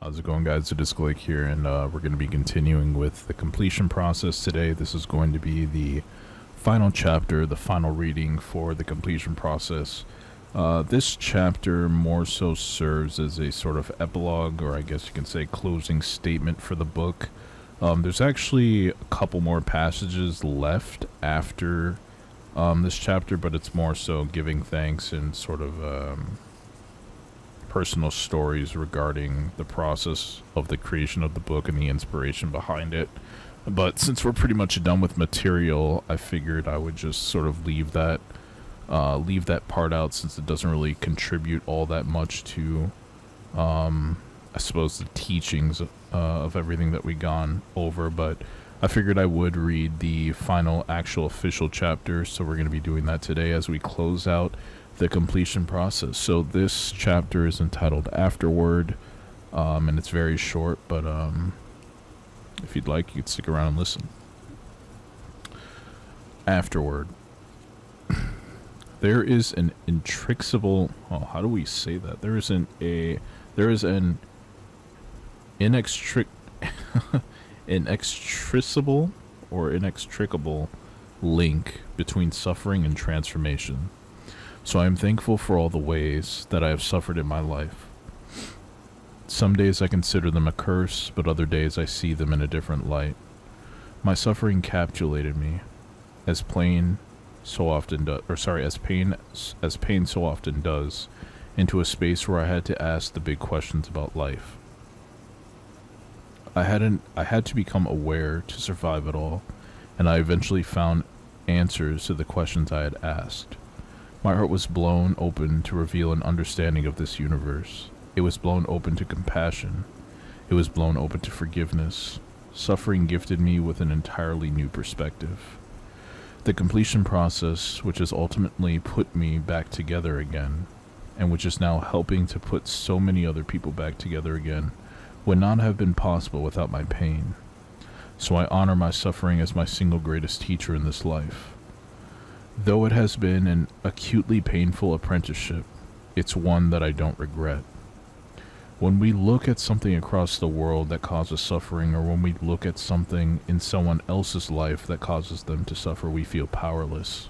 How's it going, guys? It is Blake here, and we're going to be continuing with the completion process today. This is going to be the final chapter, the final reading for the completion process. This chapter more so serves as a sort of epilogue, or I guess you can say closing statement for the book. There's actually a couple more passages left after this chapter, but it's more so giving thanks and sort of personal stories regarding the process of the creation of the book and the inspiration behind it. But since we're pretty much done with material, I figured I would just sort of leave that part out, since it doesn't really contribute all that much to I suppose the teachings of everything that we gone over. But I figured I would read the final actual official chapter, so we're going to be doing that today as we close out the completion process. So this chapter is entitled Afterword, and it's very short, but if you'd like, you could stick around and listen. Afterword. There is an intricable, how do we say that? There is an inextricable link between suffering and transformation. So I am thankful for all the ways that I have suffered in my life. Some days I consider them a curse, but other days I see them in a different light. My suffering capitulated me, as pain so often does, into a space where I had to ask the big questions about life. I had to become aware to survive it all, and I eventually found answers to the questions I had asked. My heart was blown open to reveal an understanding of this universe. It was blown open to compassion. It was blown open to forgiveness. Suffering gifted me with an entirely new perspective. The completion process, which has ultimately put me back together again, and which is now helping to put so many other people back together again, would not have been possible without my pain. So I honor my suffering as my single greatest teacher in this life. Though it has been an acutely painful apprenticeship, it's one that I don't regret. When we look at something across the world that causes suffering, or when we look at something in someone else's life that causes them to suffer, we feel powerless.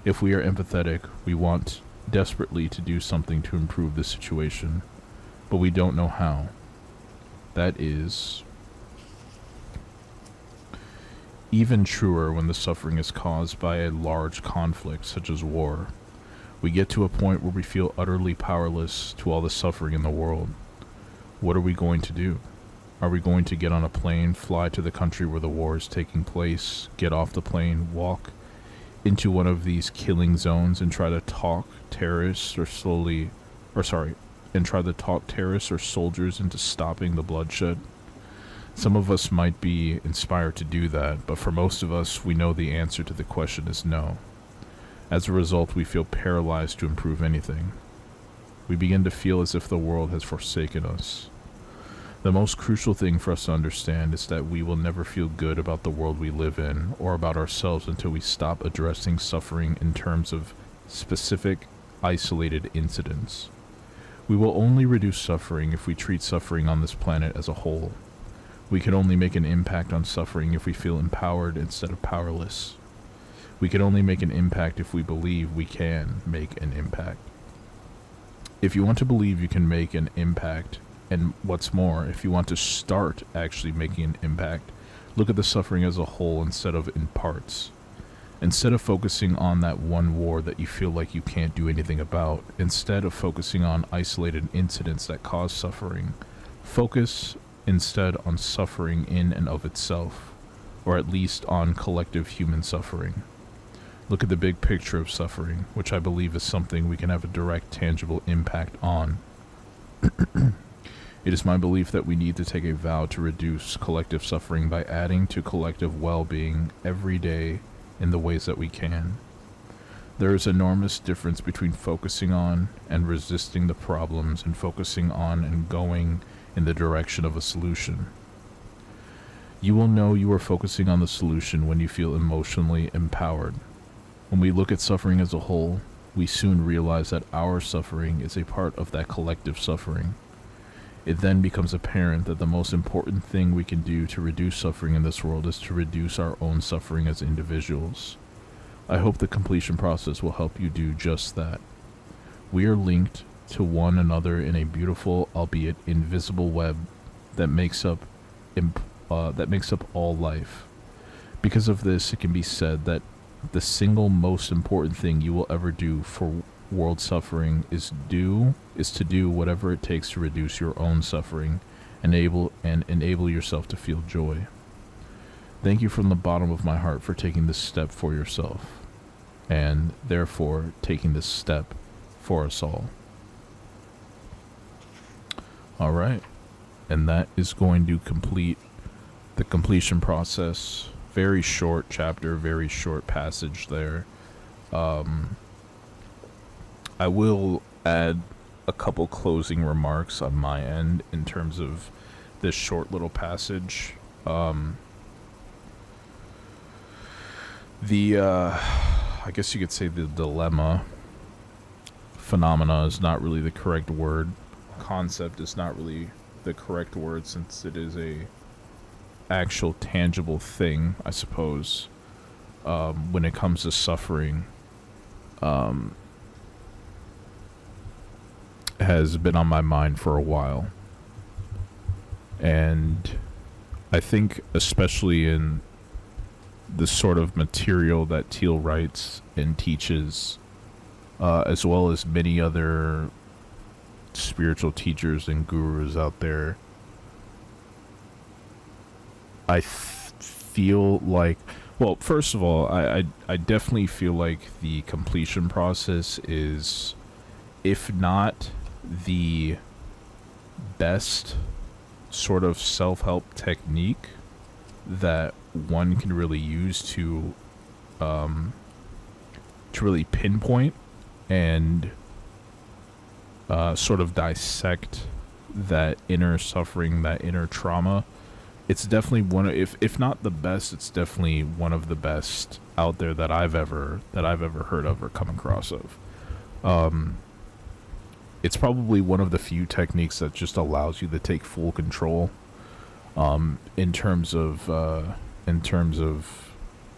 If we are empathetic, we want desperately to do something to improve the situation, but we don't know how. That is even truer when the suffering is caused by a large conflict such as war. We get to a point where we feel utterly powerless to all the suffering in the world. What are we going to do? Are we going to get on a plane, fly to the country where the war is taking place, get off the plane, walk into one of these killing zones and try to talk terrorists or soldiers into stopping the bloodshed? Some of us might be inspired to do that, but for most of us, we know the answer to the question is no. As a result, we feel paralyzed to improve anything. We begin to feel as if the world has forsaken us. The most crucial thing for us to understand is that we will never feel good about the world we live in, or about ourselves, until we stop addressing suffering in terms of specific, isolated incidents. We will only reduce suffering if we treat suffering on this planet as a whole. We can only make an impact on suffering if we feel empowered instead of powerless. We can only make an impact if we believe we can make an impact. If you want to believe you can make an impact, and what's more, if you want to start actually making an impact, look at the suffering as a whole instead of in parts. Instead of focusing on that one war that you feel like you can't do anything about, instead of focusing on isolated incidents that cause suffering, focus instead on suffering in and of itself, or at least on collective human suffering. Look at the big picture of suffering, which I believe is something we can have a direct, tangible impact on. It is my belief that we need to take a vow to reduce collective suffering by adding to collective well-being every day in the ways that we can. There is enormous difference between focusing on and resisting the problems and focusing on and going in the direction of a solution. You will know you are focusing on the solution when you feel emotionally empowered. When we look at suffering as a whole, we soon realize that our suffering is a part of that collective suffering. It then becomes apparent that the most important thing we can do to reduce suffering in this world is to reduce our own suffering as individuals. I hope the completion process will help you do just that. We are linked to one another in a beautiful, albeit invisible web that makes up all life. Because of this, it can be said that the single most important thing you will ever do for world suffering is to do whatever it takes to reduce your own suffering and enable yourself to feel joy. Thank you from the bottom of my heart for taking this step for yourself, and therefore taking this step for us all. Alright, and that is going to complete the completion process. Very short chapter, very short passage there. I will add a couple closing remarks on my end in terms of this short little passage. I guess you could say the dilemma. Phenomena is not really the correct word. Concept is not really the correct word, since it is a actual tangible thing, I suppose. When it comes to suffering, has been on my mind for a while. And I think especially in the sort of material that Teal writes and teaches, as well as many other spiritual teachers and gurus out there, I feel like, well, first of all, I definitely feel like the completion process is, if not the best sort of self-help technique that one can really use to really pinpoint and sort of dissect that inner suffering, that inner trauma. It's definitely one of, if not the best, it's definitely one of the best out there that I've ever heard of or come across of. It's probably one of the few techniques that just allows you to take full control, in terms of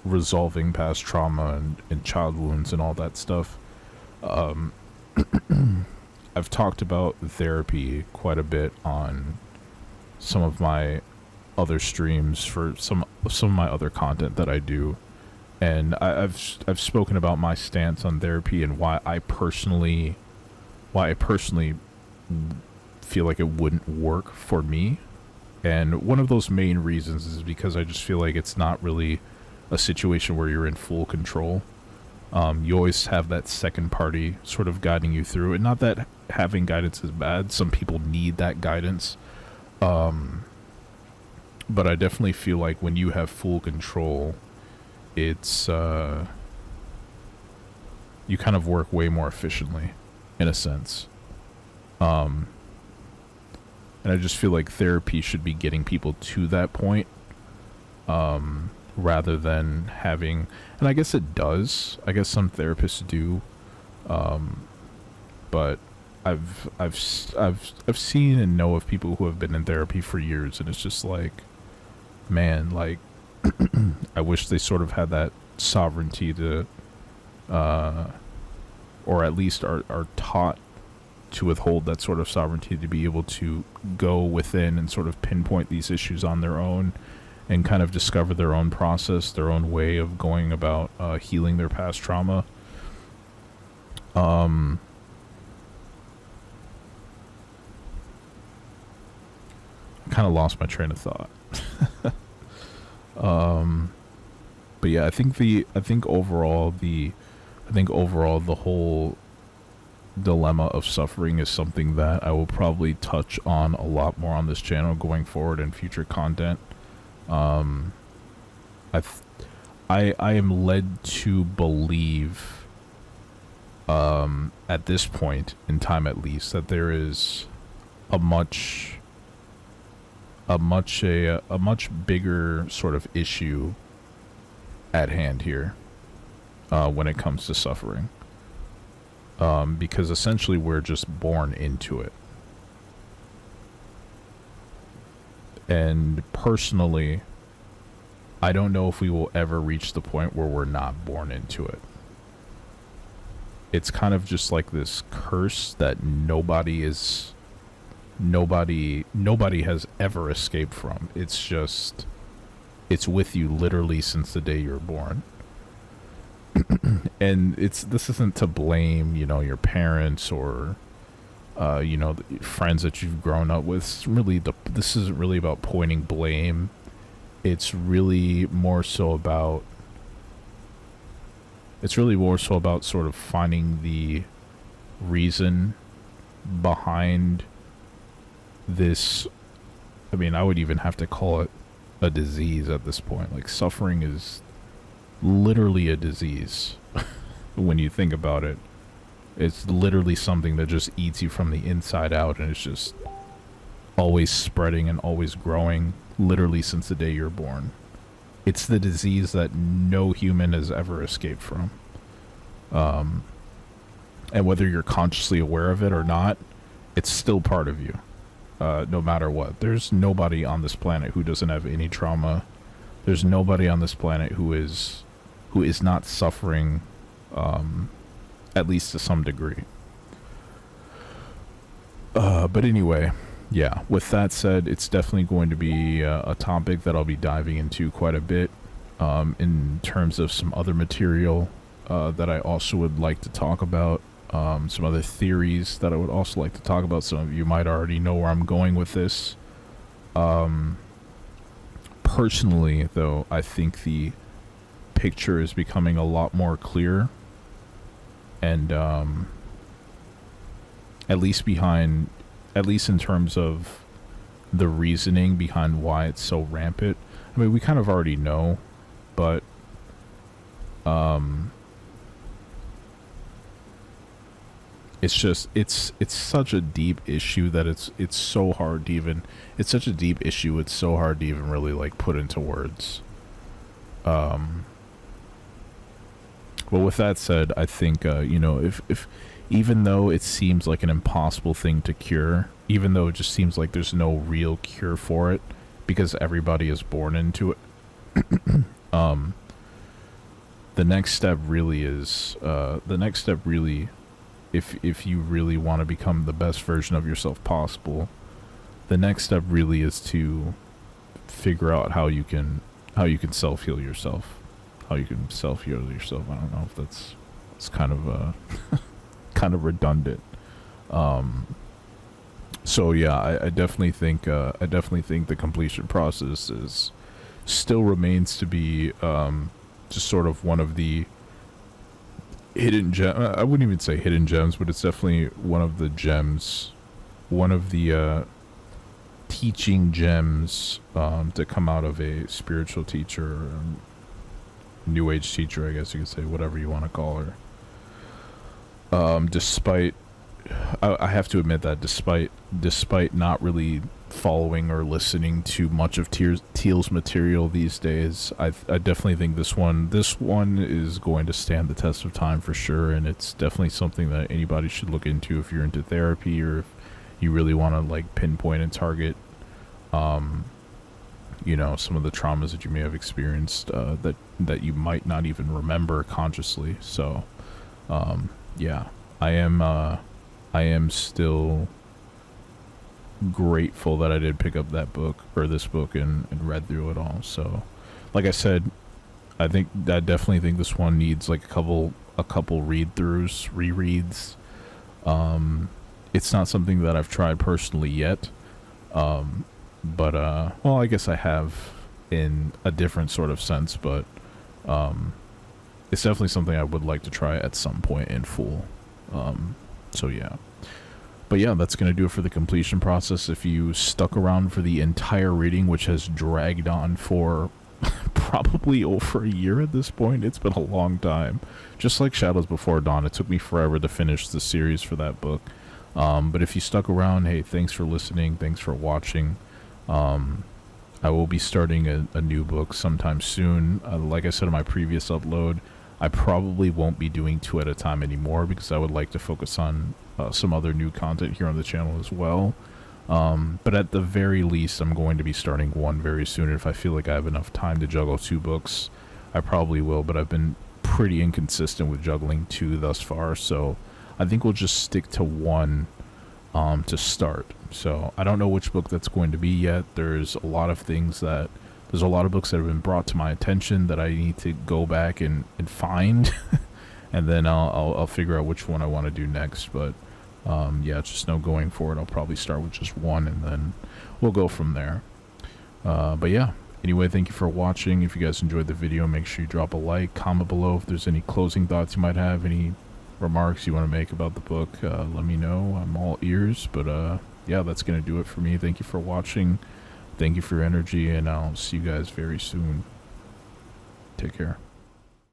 resolving past trauma and child wounds and all that stuff. I've talked about therapy quite a bit on some of my other streams for some of my other content that I do, and I've spoken about my stance on therapy and why I personally feel like it wouldn't work for me. And one of those main reasons is because I just feel like it's not really a situation where you're in full control. You always have that second party sort of guiding you through it. Not that having guidance is bad. Some people need that guidance. But I definitely feel like when you have full control, it's, you kind of work way more efficiently, in a sense. And I just feel like therapy should be getting people to that point, rather than having, and I guess it does. I guess some therapists do, but I've seen and know of people who have been in therapy for years, and it's just like, man, like, I wish they sort of had that sovereignty to, or at least are taught to withhold that sort of sovereignty to be able to go within and sort of pinpoint these issues on their own and kind of discover their own process, their own way of going about healing their past trauma. I kind of lost my train of thought. But yeah, I think overall the whole dilemma of suffering is something that I will probably touch on a lot more on this channel going forward in future content. I am led to believe, at this point in time at least, that there is a much bigger sort of issue at hand here, when it comes to suffering. Because essentially we're just born into it. And personally, I don't know if we will ever reach the point where we're not born into it. It's kind of just like this curse that nobody has ever escaped from. It's just, it's with you literally since the day you're born. And this isn't to blame, your parents or the friends that you've grown up with. This isn't really about pointing blame. It's really more so about sort of finding the reason behind this. I mean, I would even have to call it a disease at this point. Like, suffering is literally a disease. When you think about it, it's literally something that just eats you from the inside out, and it's just always spreading and always growing, literally since the day you're born. It's the disease that no human has ever escaped from. And whether you're consciously aware of it or not, it's still part of you, no matter what. There's nobody on this planet who doesn't have any trauma. There's nobody on this planet who is not suffering, at least to some degree. But anyway, yeah, with that said, it's definitely going to be a topic that I'll be diving into quite a bit, in terms of some other material that I also would like to talk about, some other theories that I would also like to talk about. Some of you might already know where I'm going with this. Personally, though, I think the picture is becoming a lot more clear, and at least in terms of the reasoning behind why it's so rampant. I mean, we kind of already know, but it's such a deep issue that it's so hard to even really like put into words. Well, with that said, I think if even though it seems like an impossible thing to cure, even though it just seems like there's no real cure for it because everybody is born into it, the next step really, if you really want to become the best version of yourself possible, the next step really is to figure out how you can self-heal yourself. How you can self-heal yourself. I don't know if it's kind of kind of redundant. So yeah, I definitely think the completion process still remains to be just sort of one of the hidden gem. I wouldn't even say hidden gems, but it's definitely one of the gems, one of the teaching gems to come out of a spiritual teacher, new age teacher, I guess you could say, whatever you want to call her. Despite, I have to admit that despite not really following or listening to much of Teal's material these days, I definitely think this one is going to stand the test of time for sure, and it's definitely something that anybody should look into if you're into therapy or if you really want to like pinpoint and target some of the traumas that you may have experienced that you might not even remember consciously. So yeah, I am still grateful that I did pick up this book and read through it all. So like I said, I definitely think this one needs like a couple read-throughs, rereads. It's not something that I've tried personally yet, but well, I guess I have in a different sort of sense, but it's definitely something I would like to try at some point in full. So yeah. But yeah, that's going to do it for the completion process. If you stuck around for the entire reading, which has dragged on for probably over a year at this point, it's been a long time. Just like Shadows Before Dawn, it took me forever to finish the series for that book. But if you stuck around, hey, thanks for listening, thanks for watching. I will be starting a new book sometime soon. Like I said in my previous upload, I probably won't be doing 2 at a time anymore because I would like to focus on some other new content here on the channel as well. But at the very least, I'm going to be starting one very soon. If I feel like I have enough time to juggle 2 books, I probably will. But I've been pretty inconsistent with juggling 2 thus far, so I think we'll just stick to one to start. So I don't know which book that's going to be yet. There's a lot of books that have been brought to my attention that I need to go back and find, and then I'll figure out which one I want to do next. But yeah, just know going forward, I'll probably start with just one, and then we'll go from there. But yeah, anyway, thank you for watching. If you guys enjoyed the video, make sure you drop a like, comment below if there's any closing thoughts you might have, any remarks you want to make about the book. Let me know. I'm all ears. But yeah, that's going to do it for me. Thank you for watching. Thank you for your energy, and I'll see you guys very soon. Take care.